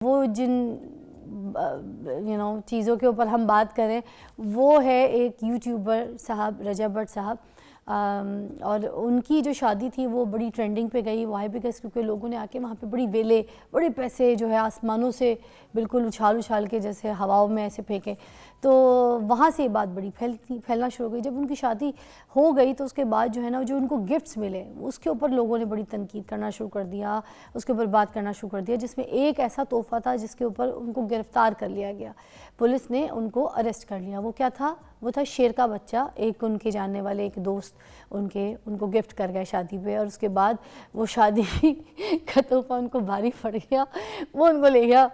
वो जिन चीज़ों के ऊपर हम बात करें वो है एक यूट्यूबर साहब रजा भट्ट साहब, और उनकी जो शादी थी वो बड़ी ट्रेंडिंग पे गई वाई बिकॉज क्योंकि लोगों ने आके वहाँ पे बड़ी वेले बड़े पैसे जो है आसमानों से बिल्कुल उछाल उछाल के जैसे हवाओं में ऐसे फेंके, तो वहाँ से ये बात बड़ी फैलना शुरू हो गई। जब उनकी शादी हो गई तो उसके बाद जो है ना जो उनको गिफ्ट्स मिले उसके ऊपर लोगों ने बड़ी तनकीद करना शुरू कर दिया, उसके ऊपर बात करना शुरू कर दिया, जिसमें एक ऐसा तोहफ़ा था जिसके ऊपर उनको गिरफ़्तार कर लिया गया, पुलिस ने उनको अरेस्ट कर लिया। वो क्या था? वो था शेर का बच्चा। एक उनके जानने वाले एक दोस्त उनको गिफ्ट कर गए शादी पे, और उसके बाद वो शादी का तोहफ़ा उनको भारी पड़ गया, वो उनको ले गया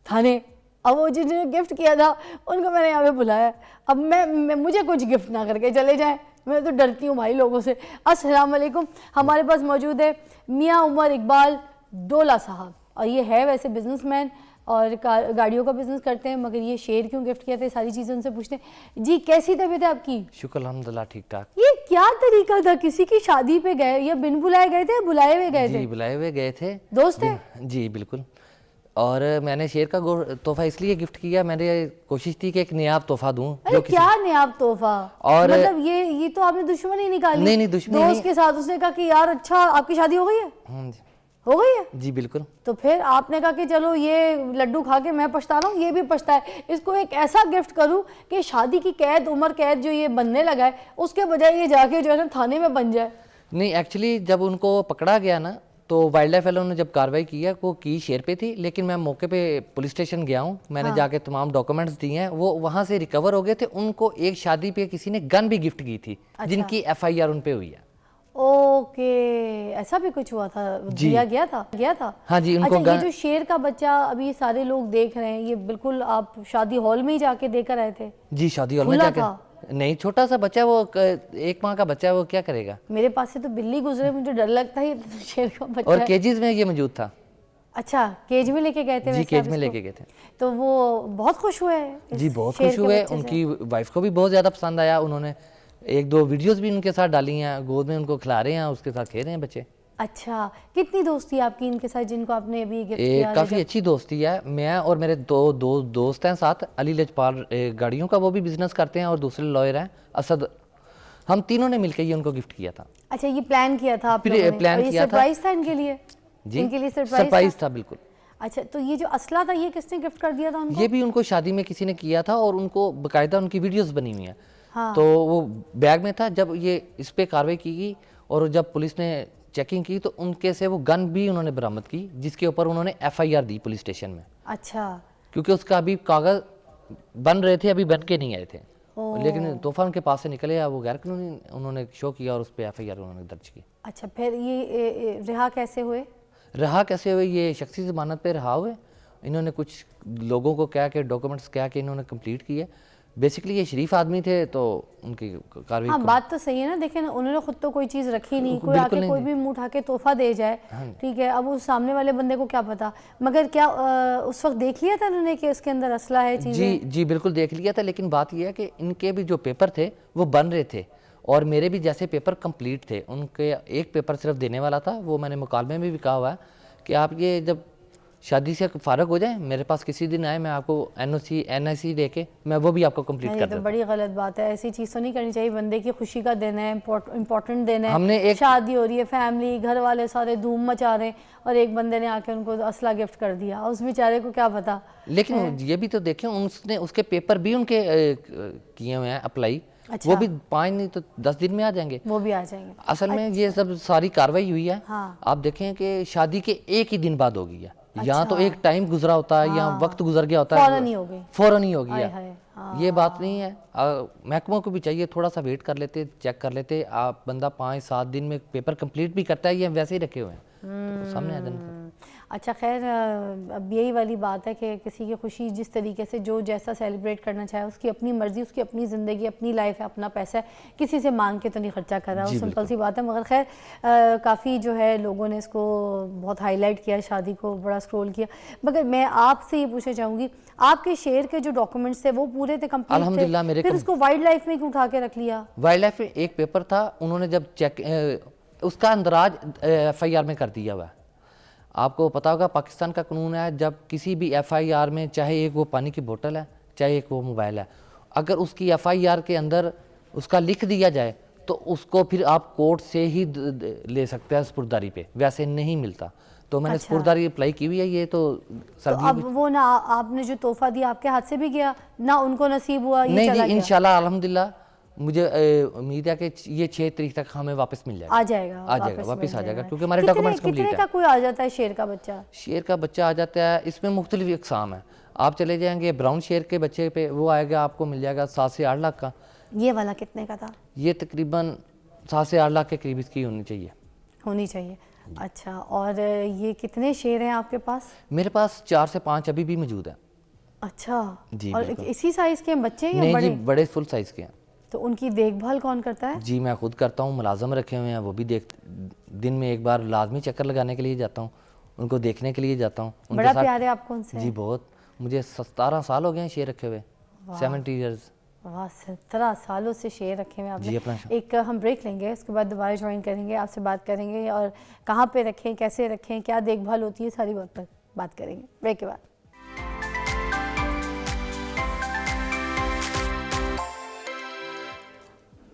थाने। अब वो जिन्होंने गिफ्ट किया था उनको मैंने यहाँ पे बुलाया, अब मैं मुझे कुछ गिफ्ट ना करके चले जाएं, मैं तो डरती हूँ भाई लोगों से। अस्सलाम वालेकुम, हमारे पास मौजूद है मियाँ उमर इकबाल डोला साहब, और ये है वैसे बिजनेसमैन और गाड़ियों का बिजनेस करते हैं, मगर ये शेर क्यों गिफ्ट किया था सारी चीज़ें उनसे पूछते हैं। जी कैसी तबीयत है आपकी? शुक्र अल्हम्दुलिल्लाह ठीक ठाक। ये क्या तरीका था, किसी की शादी पे गए या बिन बुलाए गए थे, बुलाए हुए गए थे? जी बुलाए हुए गए थे। दोस्त है? जी बिल्कुल। और मैंने शेर का तोहफा इसलिए गिफ्ट किया, मैंने कोशिश थी कि एक नयाब तोहफा दूं। अरे क्या नयाब तोहफा, और मतलब ये तो आपने दुश्मनी निकाली। नहीं दुश्मनी दोस्त नहीं। के साथ उसने कहा कि यार अच्छा आपकी शादी हो गई है? जी। हो गई है? जी बिल्कुल। तो फिर आपने कहा कि चलो ये लड्डू खा के मैं पछता रहा हूँ, ये भी पछता है, इसको एक ऐसा गिफ्ट करूँ कि शादी की कैद उम्र कैद जो ये बनने लगा है उसके बजाय ये जाके जो है ना थाने में बन जाए। नहीं एक्चुअली जब उनको पकड़ा गया ना तो वाइल्ड लाइफ वालों ने जब कार्रवाई की है वो की शेर पे थी, लेकिन मैं मौके पे पुलिस स्टेशन गया हूँ, मैंने जाके तमाम डॉक्यूमेंट्स दिए हैं, वो वहाँ से रिकवर हो गए थे। उनको एक शादी पे किसी ने गन भी गिफ्ट की थी। अच्छा। जिनकी FIR उन पे हुई है। ओके, ऐसा भी कुछ हुआ था? दिया गया था? हाँ जी उनको। अच्छा, ये जो शेर का बच्चा अभी सारे लोग देख रहे हैं, ये बिल्कुल आप शादी हॉल में ही जाके देकर आए थे? जी शादी हॉल में जाके। नहीं छोटा सा बच्चा, वो 1 माह का बच्चा है, वो क्या करेगा? मेरे पास से तो बिल्ली गुजरे, मुझे डर लगता है शेर का बच्चा। और केजेस में ये मौजूद था। अच्छा, केज में लेके गए थे? जी केज में लेके गए थे। तो वो बहुत खुश हुए? जी बहुत खुश हुए, उनकी वाइफ को भी बहुत ज्यादा पसंद आया। उन्होंने 1-2 वीडियोस भी उनके साथ डाली हैं, गोद में उनको खिला रहे हैं, उसके साथ खेल रहे हैं बच्चे। अच्छा, कितनी दोस्ती आपकी इनके साथ जिनको आपने अभी गिफ्ट किया? काफ़ी अच्छी दोस्ती है। मैं और मेरे दो दोस्त हैं साथ, अली लजपाल गाड़ियों का वो भी बिजनेस करते हैं, और दूसरे लॉयर हैं असद। हम तीनों ने मिलकर ये उनको गिफ्ट किया था। अच्छा, ये प्लान किया था आप लोगों ने? प्लान किया था। सरप्राइज था इनके लिए? जी इनके लिए सरप्राइज था बिल्कुल। अच्छा, तो ये जो असला था ये किसने गिफ्ट कर दिया था उनको? ये भी उनको शादी में किसी ने किया था, और उनको बाकायदा उनकी वीडियोस बनी हुई हैं। हाँ। तो वो बैग में था। जब ये इस पे कार्रवाई की गई और जब पुलिस ने चेकिंग की तो उनके से वो गन भी उन्होंने बरामद की, जिसके ऊपर उन्होंने FIR दी पुलिस स्टेशन में। अच्छा। क्योंकि उसका अभी कागज बन रहे थे, अभी बन के नहीं आए थे, लेकिन तोहफा उनके पास से निकले या वो गैर कानूनी उन्होंने शो किया और उस पर FIR उन्होंने दर्ज की। अच्छा, फिर ये रिहा कैसे हुए? रहा कैसे हुए? ये शख्सी ज़मानत पे रहा हुए। इन्होंने कुछ लोगों को क्या के डॉक्यूमेंट्स क्या के इन्होंने कंप्लीट किए। बेसिकली ये शरीफ आदमी थे तो उनकी कार्रवाई। हाँ बात तो सही है ना, देखें ना, उन्होंने खुद तो कोई चीज़ रखी नहीं, कोई आके कोई भी मुंह उठा के तोहफा दे जाए, ठीक है, अब उस सामने वाले बंदे को क्या पता। मगर क्या उस वक्त देख लिया था उन्होंने कि उसके अंदर असला है चीज़ें? जी बिल्कुल देख लिया था, लेकिन बात यह है कि इनके भी जो पेपर थे वो बन रहे थे, और मेरे भी जैसे पेपर कंप्लीट थे। उनके एक पेपर सिर्फ देने वाला था, वो मैंने मुकालमे में भी कहा हुआ है कि आप ये जब शादी से फारग हो जाए मेरे पास किसी दिन आए, मैं आपको NIC देके मैं वो भी आपको कंप्लीट कर दूं। तो बड़ी गलत बात है, ऐसी चीज़ तो नहीं करनी चाहिए। बंदे की खुशी का दिन है, इम्पोर्टेंट दिन है, हमने एक शादी हो रही है, फैमिली घर वाले सारे धूम मचा रहे हैं, और एक बंदे ने आके उनको असला गिफ्ट कर दिया, उस बेचारे को क्या पता। लेकिन ये भी तो देखें, उसने उसके पेपर भी उनके किए हुए हैं अप्लाई। अच्छा। वो भी 5 नहीं तो 10 दिन में आ जाएंगे। वो भी आ जाएंगे। असल में ये सब सारी कार्रवाई हुई है। हाँ। आप देखें कि शादी के एक ही दिन बाद हो गई है। अच्छा। यहाँ तो एक टाइम गुजरा होता है, या वक्त गुजर गया होता है, फौरन ही हो गई है। ये बात नहीं है। महकमों को भी चाहिए थोड़ा सा वेट कर लेते, चेक कर लेते। आप बंदा 5-7 दिन में पेपर कंप्लीट भी करता है, ये वैसे ही रखे हुए हैं तो सामने आ जाना। अच्छा खैर, अब यही वाली बात है कि किसी की खुशी जिस तरीके से जो जैसा सेलिब्रेट करना चाहे, उसकी अपनी मर्जी, उसकी अपनी ज़िंदगी, अपनी लाइफ है, अपना पैसा है, किसी से मांग के तो नहीं खर्चा कर रहा, वो सिंपल सी बात है। मगर खैर काफ़ी जो है लोगों ने इसको बहुत हाईलाइट किया, शादी को बड़ा स्क्रोल किया। मगर मैं आपसे ये पूछना चाहूँगी, आपके शेयर के जो डॉक्यूमेंट्स थे वो पूरे थे, कंप्लीट थे? अल्हम्दुलिल्लाह मेरे। फिर उसको वाइल्ड लाइफ में क्यों उठा के रख लिया? वाइल्ड लाइफ में एक पेपर था, उन्होंने जब चेक उसका अंदराज FIR में कर दिया हुआ। आपको पता होगा पाकिस्तान का कानून है, जब किसी भी एफआईआर में चाहे एक वो पानी की बोतल है चाहे एक वो मोबाइल है, अगर उसकी एफआईआर के अंदर उसका लिख दिया जाए तो उसको फिर आप कोर्ट से ही ले सकते हैं स्पुर्दारी पे, वैसे नहीं मिलता। तो मैंने अच्छा। स्पुर्दारी अप्लाई की हुई है। ये तो तो अब वो ना आपने जो तोहफा दिया आपके हाथ से भी गया ना, उनको नसीब हुआ, ये नहीं चला जी, गया? इंशाल्लाह अल्हम्दुलिल्लाह मुझे उम्मीद है कि ये 6 तारीख तक हमें वापस मिल जाएगा। आ जाएगा, वापस मिल आ जाएगा जाएगा। क्योंकि हमारे कितने डॉक्यूमेंट्स कंप्लीट कितने है। का कोई आ जाता है शेर का बच्चा? शेर का बच्चा आ जाता है, इसमें मुख्तलिफ अक़साम है। आप चले जाएंगे ब्राउन शेर के बच्चे पे, वो आएगा आपको मिल जाएगा 7 से 8 लाख का। ये वाला कितने का था? ये तकरीबन 7 से 8 लाख के करीब इसकी होनी चाहिए। अच्छा, और ये कितने शेर हैं आपके पास? मेरे पास 4 से 5 अभी भी मौजूद है। अच्छा जी, और बिल्कुल। इसी साइज के हैं बच्चे या नहीं बड़े? जी, बड़े फुल साइज के हैं। तो उनकी देखभाल कौन करता है? जी मैं खुद करता हूँ, मुलाजम रखे हुए हैं, वो भी दिन में एक बार लाजमी चक्कर लगाने के लिए जाता हूँ, उनको देखने के लिए जाता हूँ। बड़ा प्यार है आपको उनसे? जी बहुत। मुझे 17 साल हो गए हैं शेर रखे हुए, 70 ईयर्स। वाह, 17 सालों से शेर रखे हुए आपने। जी, अपना एक हम ब्रेक लेंगे, उसके बाद दोबारा ज्वाइन करेंगे, आपसे बात करेंगे और कहाँ पे रखें, कैसे रखें, क्या देखभाल होती है, सारी बात पर बात करेंगे ब्रेक के बाद।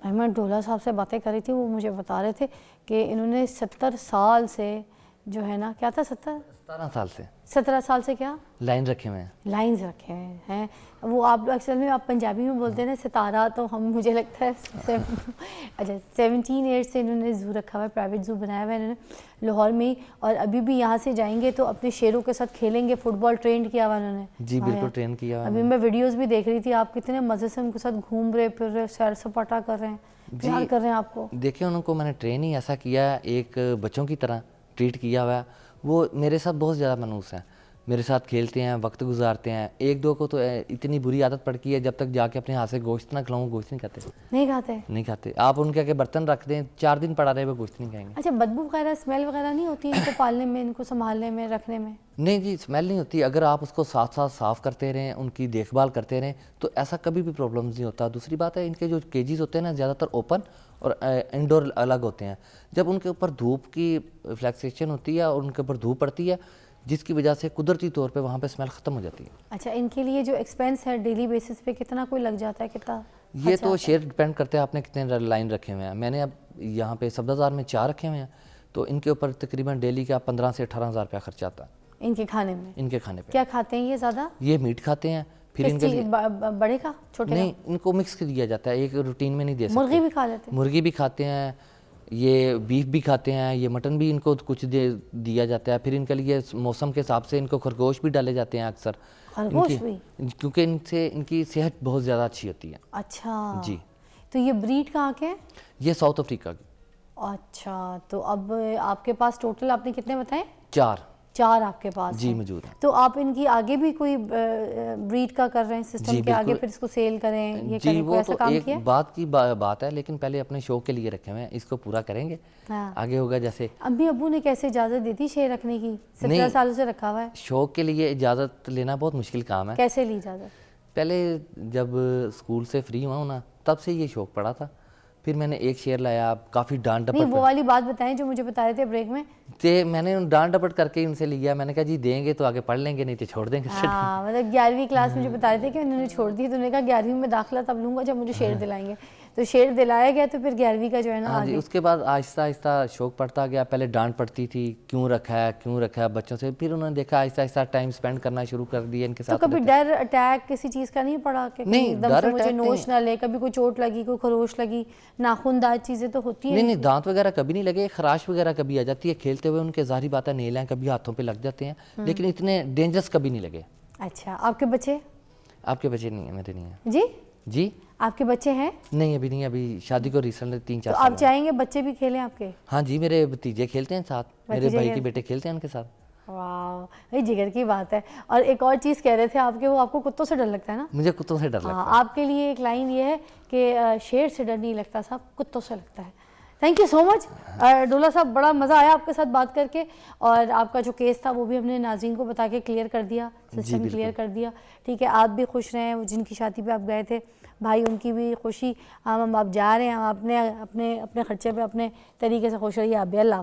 अहमद डोला साहब से बातें कर रही थी, वो मुझे बता रहे थे कि इन्होंने 70 साल से जो है ना, क्या था 17 साल से क्या लाइन रखे हुए हैं, लाइंस रखे हुए हैं। वो आप अक्सर में आप पंजाबी में बोलते हैं ना सितारा, तो हम मुझे लगता है अच्छा 17 ईयर्स से इन्होंने ज़ू रखा हुआ है, प्राइवेट ज़ू बनाया हुआ है इन्होंने लाहौर में ही, और अभी भी यहाँ से जाएंगे तो अपने शेरों के साथ खेलेंगे। फुटबॉल ट्रेन किया हुआ उन्होंने। जी बिल्कुल ट्रेन किया हुआ। अभी मैं वीडियोस भी देख रही थी, आप कितने मज़े से उनके साथ घूम रहे फिर रहे, सैर सपाटा कर रहे हैं, प्यार कर रहे हैं आपको। देखिए उनको मैंने ट्रेन ही ऐसा किया, एक बच्चों की तरह ट्रीट किया हुआ है। वो मेरे साथ बहुत ज़्यादा मनूस हैं, मेरे साथ खेलते हैं, वक्त गुजारते हैं। एक दो को तो इतनी बुरी आदत पड़ गई है, जब तक जाके अपने हाथ से गोश्त ना खिलाऊं, गोश्त नहीं खाते। आप उनके आगे बर्तन रख दें, 4 दिन पड़ा रहे वो गोश्त नहीं खाएंगे। अच्छा, बदबू वगैरह स्मेल वगैरह नहीं होती इनको पालने में, इनको संभालने में, रखने में? नहीं जी, स्मेल नहीं होती। अगर आप उसको साथ साथ साफ़ करते रहें, उनकी देखभाल करते रहें, तो ऐसा कभी भी प्रॉब्लम्स नहीं होता। दूसरी बात है, इनके जो केजीज़ होते हैं ना, ज़्यादातर ओपन और इंडोर अलग होते हैं। जब उनके ऊपर धूप की फ्लैक्सेशन होती है और उनके ऊपर धूप पड़ती है, जिसकी वजह से कुदरती तौर पे वहाँ पे स्मेल ख़त्म हो जाती है। अच्छा, इनके लिए जो एक्सपेंस है डेली बेसिस पे कितना कोई लग जाता है, कितना? ये तो शेयर डिपेंड करते हैं आपने कितने लाइन रखे हुए हैं। मैंने अब यहाँ पे सब्ज़ाजार में 4 रखे हुए हैं, तो इनके ऊपर तकरीबन डेली का 15 से 18 हज़ार रुपया खर्चा आता है। इनके खाने में? इनके खाने पे क्या खाते हैं ये ज़्यादा? ये मीट खाते हैं। फिर इनके लिए बड़े का, छोटे नहीं, इनको मिक्स कर दिया जाता है, एक रूटीन में नहीं दे सकते। मुर्गी भी खा लेते हैं? मुर्गी भी खाते हैं, ये बीफ भी खाते हैं, ये मटन भी इनको कुछ दिया जाता है। फिर इनके लिए मौसम के हिसाब से इनको खरगोश भी डाले जाते हैं अक्सर, खरगोश भी, क्योंकि इनसे इनकी सेहत बहुत ज़्यादा अच्छी होती है। अच्छा जी। तो ये ब्रीड कहाँ के हैं? ये साउथ अफ्रीका की। अच्छा, तो अब आपके पास टोटल आपने कितने बताए? 4 आपके पास जी हैं। मौजूद है। तो आप इनकी आगे भी कोई ब्रीड का कर रहे हैं सिस्टम के आगे, फिर इसको सेल करें, ये जी करें, वो ऐसा तो काम एक किया? बात की बात है, लेकिन पहले अपने शौक के लिए रखे हुए हैं, इसको पूरा करेंगे। हाँ। आगे होगा जैसे। अम्मी अब्बू ने कैसे इजाज़त दी थी शेर रखने की? 17 सालों से रखा हुआ है। शौक के लिए इजाज़त लेना बहुत मुश्किल काम है। कैसे ली इजाज़त? पहले जब स्कूल से फ्री हुआ हूँ ना, तब से ये शौक पड़ा था। फिर मैंने एक शेर लाया, काफ़ी डांट डपट। नहीं, वो वाली बात बताएं जो मुझे बता रहे थे ब्रेक में। ते मैंने डांट डपट करके उनसे लिया। मैंने कहा जी देंगे तो आगे पढ़ लेंगे, नहीं तो छोड़ देंगे। हाँ, मतलब 11वीं क्लास में जो बता रहे थे कि उन्होंने छोड़ दी, तो उन्होंने कहा 11वीं में दाखिला तब लूँगा जब मुझे शेर दिलाएंगे। तो शेर दिलाया गया, तो फिर 11वीं का जो है ना हाँ जी, उसके बाद आहिस्ता आहिस्ता शौक पड़ता गया। पहले डांट पड़ती थी, क्यों रखा है बच्चों से। फिर उन्होंने देखा आहिस्ता आहिस्ता टाइम स्पेंड करना शुरू कर दिया इनके साथ। तो कभी डर अटैक किसी चीज़ का नहीं पड़ा कि नहीं, एकदम से मुझे नोच ना ले, कभी कोई चोट लगी, कोई खरोश लगी, नाखूनदार चीज़ें तो होती है? नहीं, दांत वगैरह कभी नहीं लगे। खराश वगैरह कभी आ जाती है खेलते हुए, उनके ज़ाहिर बात है नेल हैं, कभी हाथों पे लग जाते हैं, लेकिन इतने डेंजरस कभी नहीं लगे। अच्छा, आपके बच्चे? आपके बच्चे नहीं है? मेरे नहीं है जी जी। आपके बच्चे हैं? नहीं, अभी नहीं, अभी शादी को रिसेंटली 3-4 तो साल आप चाहेंगे बच्चे भी खेलें आपके? हाँ जी, मेरे भतीजे खेलते हैं साथ, मेरे भाई के बेटे खेलते हैं उनके साथ। वाह, भाई जिगर की बात है। और एक और चीज़ कह रहे थे आपके, वो आपको कुत्तों से डर लगता है ना? मुझे कुत्तों से डर लगता है। आपके लिए एक लाइन ये है कि शेर से डर नहीं लगता साहब, कुत्तों से लगता है। थैंक यू सो मच डोला साहब, बड़ा मज़ा आया आपके साथ बात करके, और आपका जो केस था वो भी हमने नाज़रीन को बता के क्लियर कर दिया, सिस्टम क्लियर कर दिया। ठीक है, आप भी खुश रहें, जिनकी शादी पे आप गए थे भाई, उनकी भी खुशी। हम आप जा रहे हैं, हम अपने अपने अपने खर्चे पे अपने तरीके से खुश रहिए आप भी। अल्लाह।